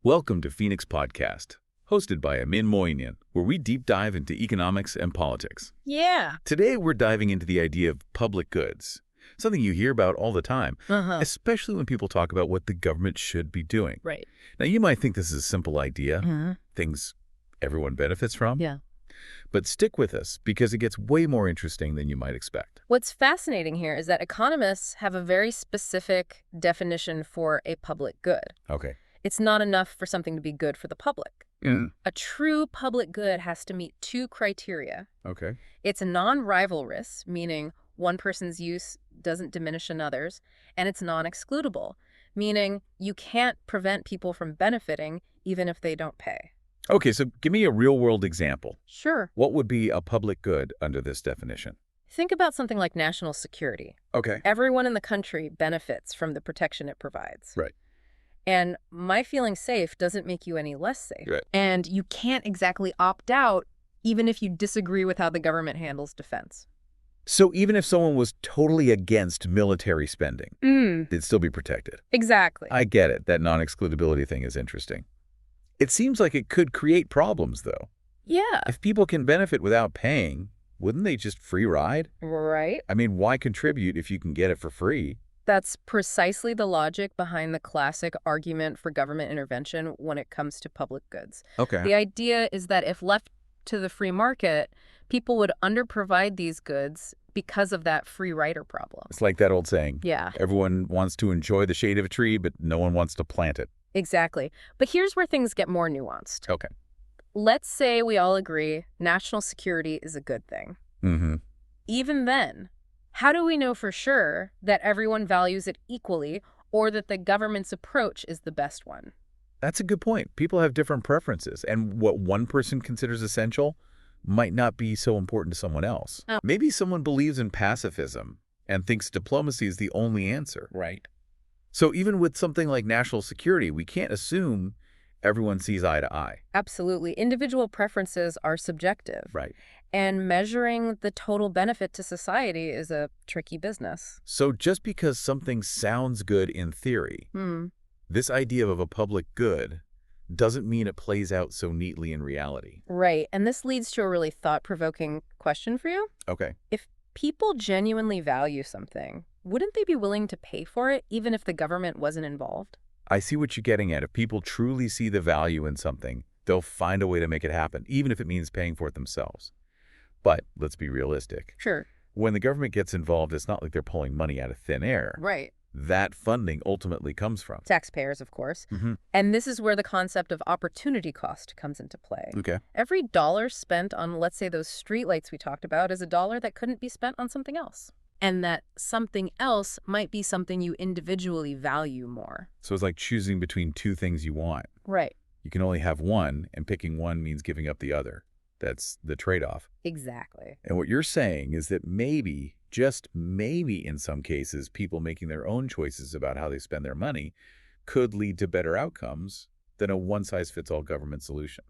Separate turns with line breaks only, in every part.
Welcome to Phoenix Podcast, hosted by Amin Moinian, where we deep dive into economics and politics.
Yeah.
Today, we're diving into the idea of public goods, something you hear about all the time, especially when people talk about what the government should be doing.
Right.
Now, you might think this is a simple idea, things everyone benefits from.
Yeah.
But stick with us, because it gets way more interesting than you might expect.
What's fascinating here is that economists have a very specific definition for a public good.
Okay.
It's not enough for something to be good for the public.
Yeah.
A true public good has to meet two criteria.
Okay.
It's non-rivalrous, meaning one person's use doesn't diminish another's, and it's non-excludable, meaning you can't prevent people from benefiting even if they don't pay.
Okay, so give me a real-world example.
Sure.
What would be a public good under this definition?
Think about something like national security.
Okay.
Everyone in the country benefits from the protection it provides.
Right.
And my feeling safe doesn't make you any less safe.
Right.
And you can't exactly opt out even if you disagree with how the government handles defense.
So even if someone was totally against military spending, they'd still be protected.
Exactly.
I get it. That non-excludability thing is interesting. It seems like it could create problems, though.
Yeah.
If people can benefit without paying, wouldn't they just free ride?
Right.
I mean, why contribute if you can get it for free?
That's precisely the logic behind the classic argument for government intervention when it comes to public goods.
Okay.
The idea is that if left to the free market, people would underprovide these goods because of that free rider problem.
It's like that old saying.
Yeah.
Everyone wants to enjoy the shade of a tree, but no one wants to plant it.
Exactly. But here's where things get more nuanced.
Okay.
Let's say we all agree national security is a good thing. Even then, how do we know for sure that everyone values it equally or that the government's approach is the best one?
That's a good point. People have different preferences, and what one person considers essential might not be so important to someone else. Maybe someone believes in pacifism and thinks diplomacy is the only answer.
Right.
So even with something like national security, we can't assume everyone sees eye to eye.
Absolutely. Individual preferences are subjective.
Right.
And measuring the total benefit to society is a tricky business.
So just because something sounds good in theory, this idea of a public good doesn't mean it plays out so neatly in reality.
Right. And this leads to a really thought-provoking question for you.
Okay.
If people genuinely value something, wouldn't they be willing to pay for it even if the government wasn't involved?
I see what you're getting at. If people truly see the value in something, they'll find a way to make it happen, even if it means paying for it themselves. But let's be realistic.
Sure.
When the government gets involved, it's not like they're pulling money out of thin air.
Right.
That funding ultimately comes from
Taxpayers, of course. And this is where the concept of opportunity cost comes into play.
Okay.
Every dollar spent on, let's say, those streetlights we talked about is a dollar that couldn't be spent on something else. And that something else might be something you individually value more.
So it's like choosing between two things you want.
Right.
You can only have one, and picking one means giving up the other. That's the trade-off.
Exactly.
And what you're saying is that maybe, just maybe in some cases, people making their own choices about how they spend their money could lead to better outcomes than a one-size-fits-all government solution.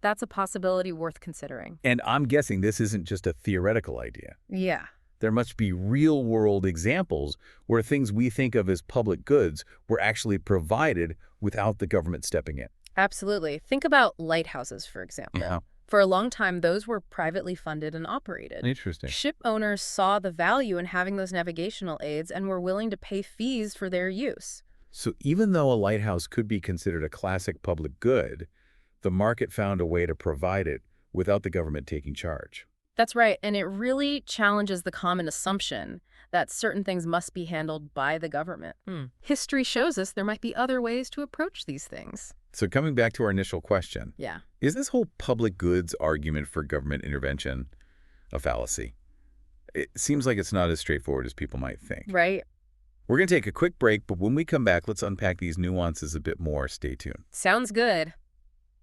That's a possibility worth considering.
And I'm guessing this isn't just a theoretical idea.
Yeah.
There must be real-world examples where things we think of as public goods were actually provided without the government stepping in.
Absolutely. Think about lighthouses, for example.
Yeah.
For a long time, those were privately funded and operated.
Interesting.
Ship owners saw the value in having those navigational aids and were willing to pay fees for their use.
So even though a lighthouse could be considered a classic public good, the market found a way to provide it without the government taking charge.
That's right, and it really challenges the common assumption that certain things must be handled by the government. History shows us there might be other ways to approach these things.
So coming back to our initial question,
Yeah.
is this whole public goods argument for government intervention a fallacy? It seems like it's not as straightforward as people might think.
Right?
We're going to take a quick break, but when we come back, let's unpack these nuances a bit more. Stay tuned.
Sounds good.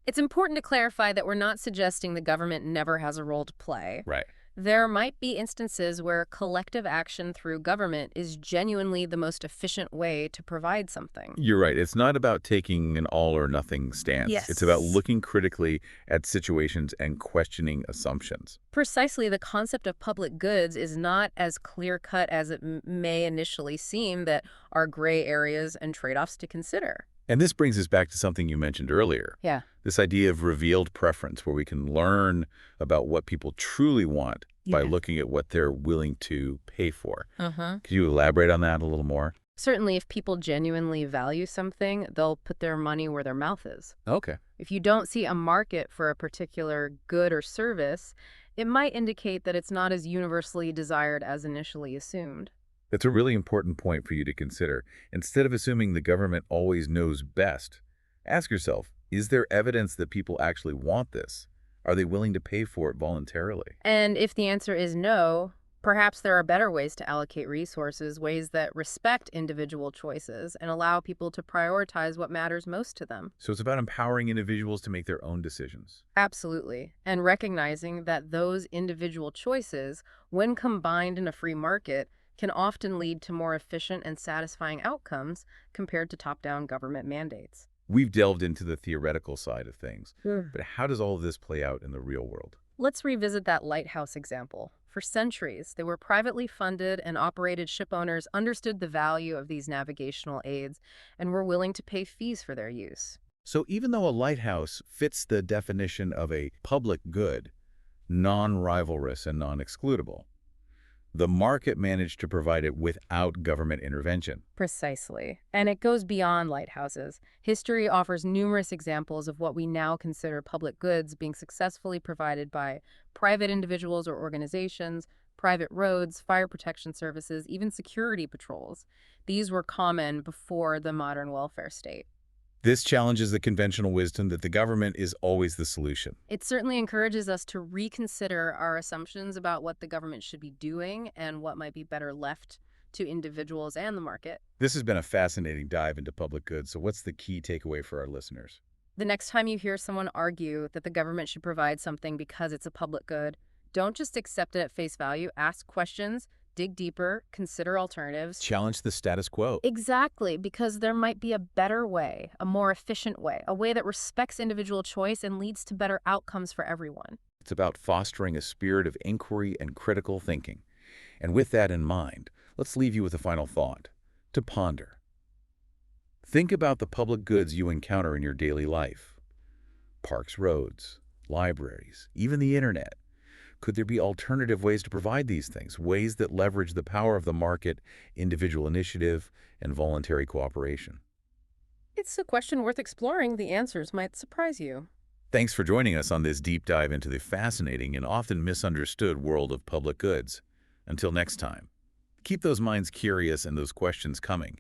It's important to clarify that we're not suggesting the government never has a role to play.
Right.
There might be instances where collective action through government is genuinely the most efficient way to provide something.
You're right. It's not about taking an all-or-nothing stance.
Yes.
It's about looking critically at situations and questioning assumptions.
Precisely, the concept of public goods is not as clear-cut as it may initially seem. That are gray areas and trade-offs to consider.
And this brings us back to something you mentioned earlier.
Yeah.
This idea of revealed preference, where we can learn about what people truly want by
Yeah.
looking at what they're willing to pay for.
Uh-huh.
Could you elaborate on that a little more?
Certainly, if people genuinely value something, they'll put their money where their mouth is.
Okay.
If you don't see a market for a particular good or service, it might indicate that it's not as universally desired as initially assumed.
That's a really important point for you to consider. Instead of assuming the government always knows best, ask yourself, is there evidence that people actually want this? Are they willing to pay for it voluntarily?
And if the answer is no, perhaps there are better ways to allocate resources, ways that respect individual choices and allow people to prioritize what matters most to them.
So it's about empowering individuals to make their own decisions.
Absolutely. And recognizing that those individual choices, when combined in a free market, can often lead to more efficient and satisfying outcomes compared to top-down government mandates.
We've delved into the theoretical side of things,
Sure.
but how does all of this play out in the real world?
Let's revisit that lighthouse example. For centuries, they were privately funded and operated. Ship owners understood the value of these navigational aids and were willing to pay fees for their use.
So even though a lighthouse fits the definition of a public good, non-rivalrous and non-excludable, the market managed to provide it without government intervention.
Precisely. And it goes beyond lighthouses. History offers numerous examples of what we now consider public goods being successfully provided by private individuals or organizations, private roads, fire protection services, even security patrols. These were common before the modern welfare state.
This challenges the conventional wisdom that the government is always the solution.
It certainly encourages us to reconsider our assumptions about what the government should be doing and what might be better left to individuals and the market.
This has been a fascinating dive into public goods, so what's the key takeaway for our listeners?
The next time you hear someone argue that the government should provide something because it's a public good, don't just accept it at face value. Ask questions, dig deeper, consider alternatives.
Challenge the status quo.
Exactly, because there might be a better way, a more efficient way, a way that respects individual choice and leads to better outcomes for everyone.
It's about fostering a spirit of inquiry and critical thinking. And with that in mind, let's leave you with a final thought to ponder. Think about the public goods you encounter in your daily life. Parks, roads, libraries, even the internet. Could there be alternative ways to provide these things, ways that leverage the power of the market, individual initiative, and voluntary cooperation?
It's a question worth exploring. The answers might surprise you.
Thanks for joining us on this deep dive into the fascinating and often misunderstood world of public goods. Until next time, keep those minds curious and those questions coming.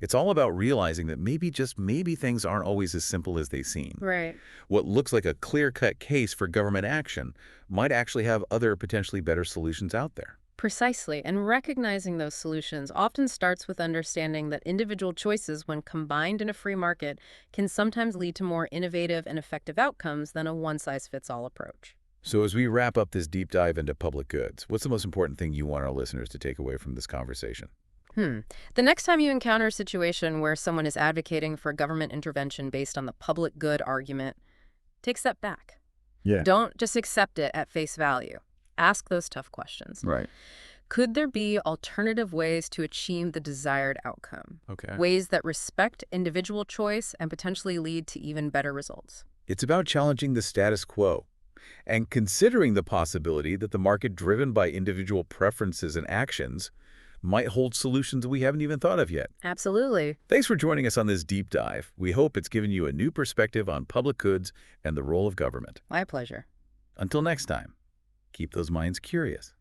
It's all about realizing that maybe, just maybe, things aren't always as simple as they seem.
Right.
What looks like a clear-cut case for government action might actually have other potentially better solutions out there.
Precisely, and recognizing those solutions often starts with understanding that individual choices, when combined in a free market, can sometimes lead to more innovative and effective outcomes than a one-size-fits-all approach.
So as we wrap up this deep dive into public goods, what's the most important thing you want our listeners to take away from this conversation?
The next time you encounter a situation where someone is advocating for government intervention based on the public good argument, take a step back.
Yeah.
Don't just accept it at face value. Ask those tough questions.
Right.
Could there be alternative ways to achieve the desired outcome?
Okay.
Ways that respect individual choice and potentially lead to even better results.
It's about challenging the status quo and considering the possibility that the market, driven by individual preferences and actions, might hold solutions we haven't even thought of yet.
Absolutely.
Thanks for joining us on this deep dive. We hope it's given you a new perspective on public goods and the role of government.
My pleasure.
Until next time, keep those minds curious.